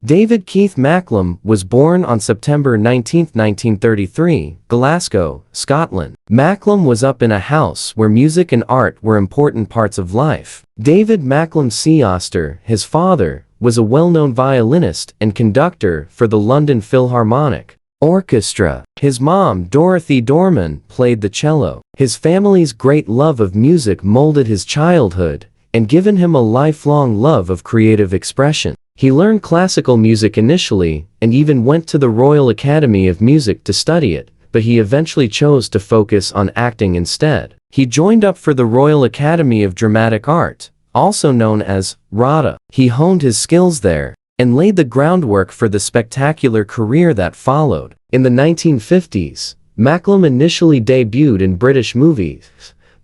David Keith McCallum was born on September 19, 1933, Glasgow, Scotland. McCallum was up in a house where music and art were important parts of life. David McCallum Seoster, his father, was a well-known violinist and conductor for the London Philharmonic Orchestra. His mom, Dorothy Dorman, played the cello. His family's great love of music molded his childhood and given him a lifelong love of creative expression. He learned classical music initially and even went to the Royal Academy of Music to study it, but he eventually chose to focus on acting instead. He joined up for the Royal Academy of Dramatic Art, also known as RADA. He honed his skills there and laid the groundwork for the spectacular career that followed. In the 1950s, McCallum initially debuted in British movies,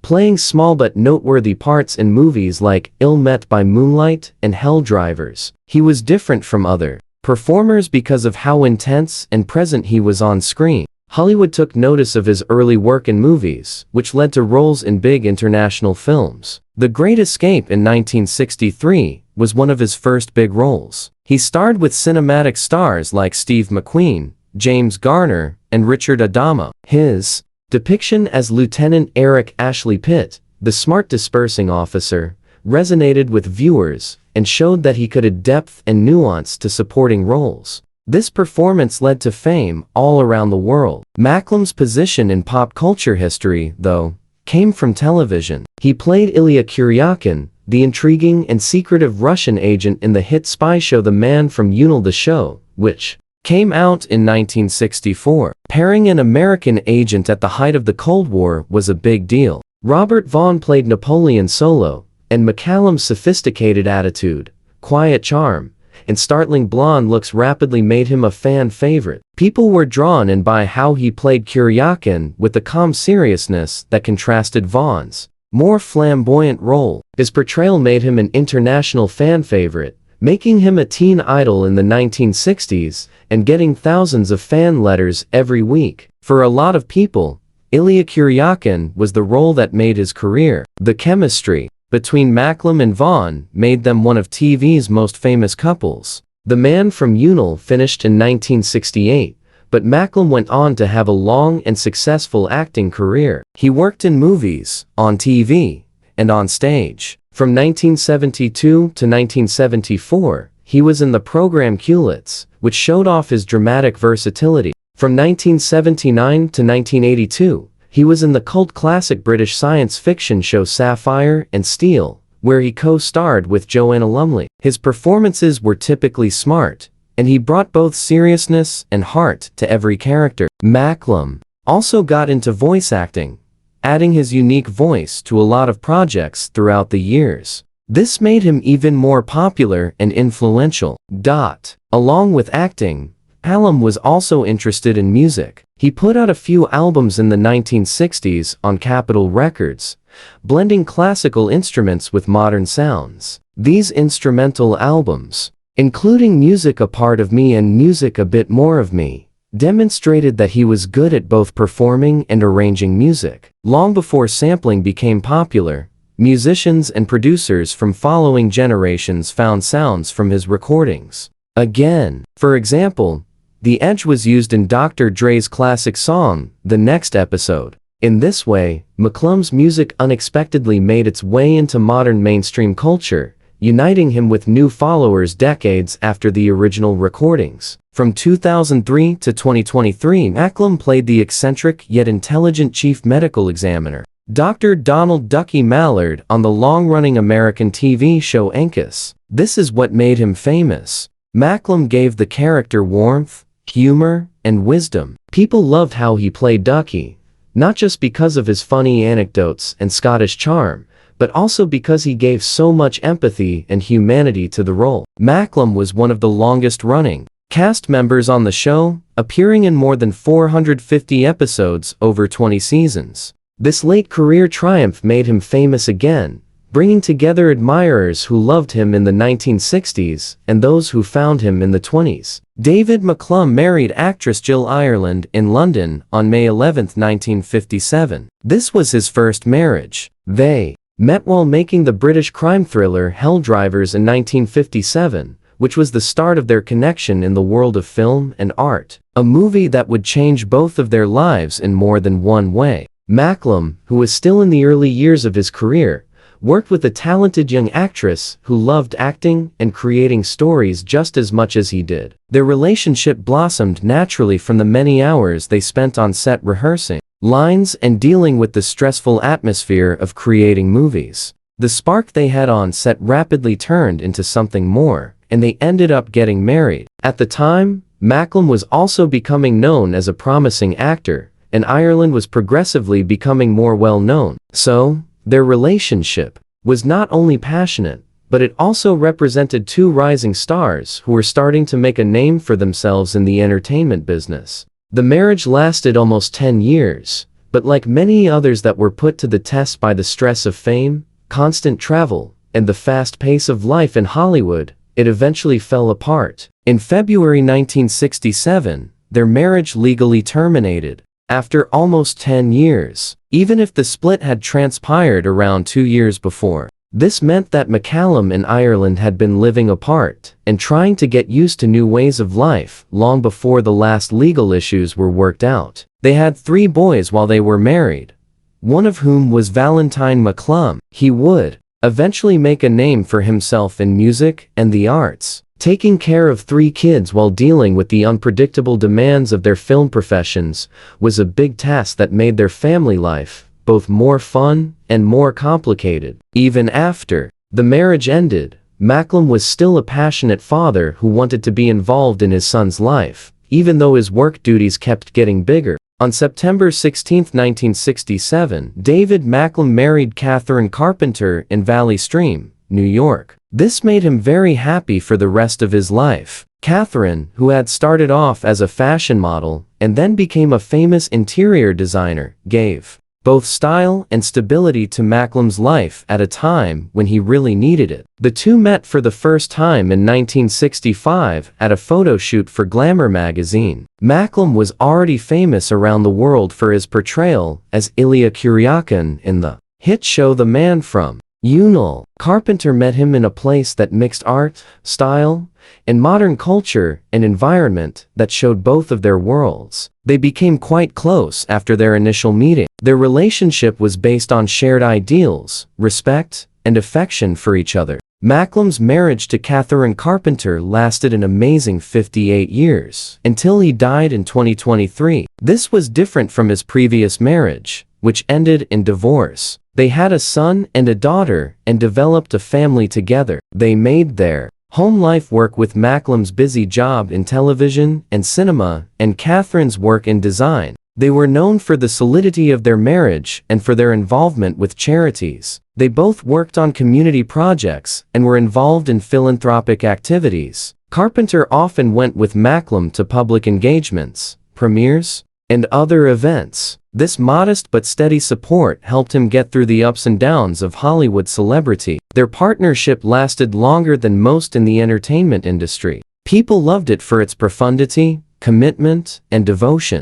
playing small but noteworthy parts in movies like Ill-Met by Moonlight and Hell Drivers. He was different from other performers because of how intense and present he was on screen. Hollywood took notice of his early work in movies, which led to roles in big international films. The Great Escape in 1963 was one of his first big roles. He starred with cinematic stars like Steve McQueen, James Garner, and Richard Adama. His depiction as Lieutenant Eric Ashley Pitt, the smart dispersing officer, resonated with viewers and showed that he could add depth and nuance to supporting roles. This performance led to fame all around the world. McCallum's position in pop culture history, though, came from television. He played Ilya Kuryakin, the intriguing and secretive Russian agent in the hit spy show The Man from U.N.C.L.E. The show, which came out in 1964. Pairing an American agent at the height of the Cold War was a big deal. Robert Vaughn played Napoleon Solo, and McCallum's sophisticated attitude, quiet charm, and startling blonde looks rapidly made him a fan favorite. People were drawn in by how he played Kuryakin with the calm seriousness that contrasted Vaughn's more flamboyant role. His portrayal made him an international fan favorite, making him a teen idol in the 1960s and getting thousands of fan letters every week. For a lot of people, Ilya Kuryakin was the role that made his career. The chemistry between McCallum and Vaughn made them one of TV's most famous couples. The Man from U.N.C.L.E. finished in 1968, but McCallum went on to have a long and successful acting career. He worked in movies, on TV, and on stage. From 1972 to 1974, he was in the program U.N.C.L.E, which showed off his dramatic versatility. From 1979 to 1982, he was in the cult classic British science fiction show Sapphire and Steel, where he co-starred with Joanna Lumley. His performances were typically smart, and he brought both seriousness and heart to every character. McCallum also got into voice acting, adding his unique voice to a lot of projects throughout the years. This made him even more popular and influential. Along with acting, McCallum was also interested in music. He put out a few albums in the 1960s on Capitol Records, blending classical instruments with modern sounds. These instrumental albums, including Music A Part of Me and Music A Bit More of Me, demonstrated that he was good at both performing and arranging music. Long before sampling became popular, musicians and producers from following generations found sounds from his recordings. Again, for example, The Edge was used in Dr. Dre's classic song, The Next Episode. In this way, McCallum's music unexpectedly made its way into modern mainstream culture, uniting him with new followers decades after the original recordings. From 2003 to 2023, McCallum played the eccentric yet intelligent chief medical examiner, Dr. Donald Ducky Mallard, on the long-running American TV show NCIS. This is what made him famous. McCallum gave the character warmth, humor, and wisdom. People loved how he played Ducky, not just because of his funny anecdotes and Scottish charm, but also because he gave so much empathy and humanity to the role. McCallum was one of the longest-running cast members on the show, appearing in more than 450 episodes over 20 seasons. This late career triumph made him famous again, bringing together admirers who loved him in the 1960s and those who found him in the 20s. David McCallum married actress Jill Ireland in London on May 11, 1957. This was his first marriage. They met while making the British crime thriller Hell Drivers in 1957, which was the start of their connection in the world of film and art. A movie that would change both of their lives in more than one way. McCallum, who was still in the early years of his career, worked with a talented young actress who loved acting and creating stories just as much as he did. Their relationship blossomed naturally from the many hours they spent on set rehearsing lines and dealing with the stressful atmosphere of creating movies. The spark they had on set rapidly turned into something more, and they ended up getting married. At the time, McCallum was also becoming known as a promising actor, and Ireland was progressively becoming more well-known. So, their relationship was not only passionate, but it also represented two rising stars who were starting to make a name for themselves in the entertainment business. The marriage lasted almost 10 years, but like many others that were put to the test by the stress of fame, constant travel, and the fast pace of life in Hollywood, it eventually fell apart. In February 1967, their marriage legally terminated. After almost 10 years, even if the split had transpired around 2 years before. This meant that McCallum and Ireland had been living apart and trying to get used to new ways of life long before the last legal issues were worked out. They had 3 boys while they were married, one of whom was Valentine McCallum. He would eventually make a name for himself in music and the arts. Taking care of 3 kids while dealing with the unpredictable demands of their film professions was a big task that made their family life both more fun and more complicated. Even after the marriage ended, McCallum was still a passionate father who wanted to be involved in his son's life, even though his work duties kept getting bigger. On September 16, 1967, David McCallum married Catherine Carpenter in Valley Stream, New York. This made him very happy for the rest of his life. Catherine, who had started off as a fashion model and then became a famous interior designer, gave both style and stability to McCallum's life at a time when he really needed it. The two met for the first time in 1965 at a photo shoot for Glamour magazine. McCallum was already famous around the world for his portrayal as Ilya Kuryakin in the hit show The Man from U.N.C.L.E. Carpenter met him in a place that mixed art, style, and modern culture and environment that showed both of their worlds. They became quite close after their initial meeting. Their relationship was based on shared ideals, respect, and affection for each other. McCallum's marriage to Catherine Carpenter lasted an amazing 58 years, until he died in 2023. This was different from his previous marriage, which ended in divorce. They had a son and a daughter and developed a family together. They made their home life work with McCallum's busy job in television and cinema and Catherine's work in design. They were known for the solidity of their marriage and for their involvement with charities. They both worked on community projects and were involved in philanthropic activities. Carpenter often went with McCallum to public engagements, premieres, and other events. This modest but steady support helped him get through the ups and downs of Hollywood celebrity. Their partnership lasted longer than most in the entertainment industry. People loved it for its profundity, commitment, and devotion.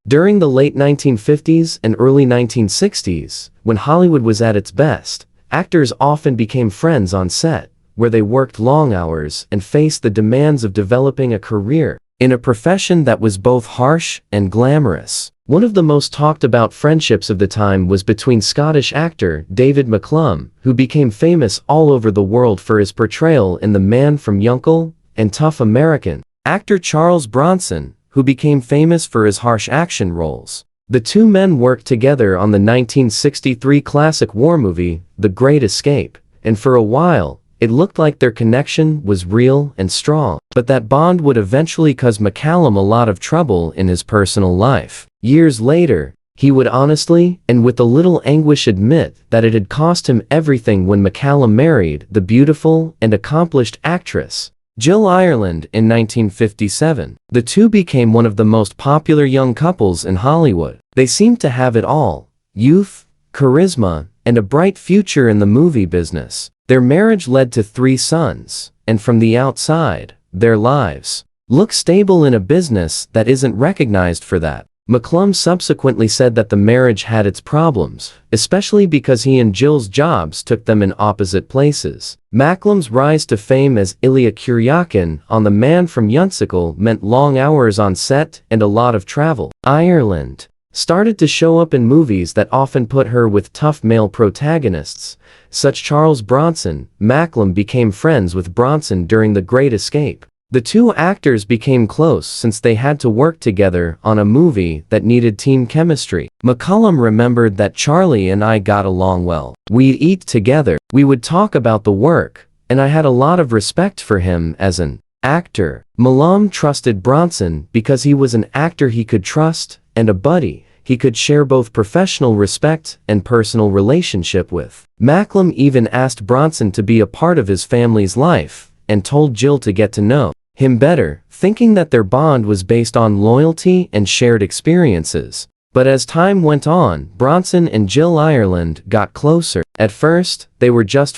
During the late 1950s and early 1960s, when Hollywood was at its best, actors often became friends on set, where they worked long hours and faced the demands of developing a career in a profession that was both harsh and glamorous. One of the most talked about friendships of the time was between Scottish actor David McCallum, who became famous all over the world for his portrayal in The Man from U.N.C.L.E. and Tough American actor Charles Bronson, who became famous for his harsh action roles. The two men worked together on the 1963 classic war movie, The Great Escape, and for a while, it looked like their connection was real and strong. But that bond would eventually cause McCallum a lot of trouble in his personal life. Years later, he would honestly and with a little anguish admit that it had cost him everything when McCallum married the beautiful and accomplished actress Jill Ireland in 1957. The two became one of the most popular young couples in Hollywood. They seemed to have it all: youth, charisma, and a bright future in the movie business. Their marriage led to 3 sons, and from the outside, their lives look stable in a business that isn't recognized for that. McCallum subsequently said that the marriage had its problems, especially because he and Jill's jobs took them in opposite places. McCallum's rise to fame as Ilya Kuryakin on The Man from U.N.C.L.E meant long hours on set and a lot of travel. Ireland started to show up in movies that often put her with tough male protagonists, such Charles Bronson. McCallum became friends with Bronson during The Great Escape. The two actors became close since they had to work together on a movie that needed team chemistry. McCallum remembered that Charlie and I got along well. We'd eat together, we would talk about the work, and I had a lot of respect for him as an actor. McCallum trusted Bronson because he was an actor he could trust, and a buddy he could share both professional respect and personal relationship with. McCallum even asked Bronson to be a part of his family's life, and told Jill to get to know him better, thinking that their bond was based on loyalty and shared experiences. But as time went on, Bronson and Jill Ireland got closer. At first, they were just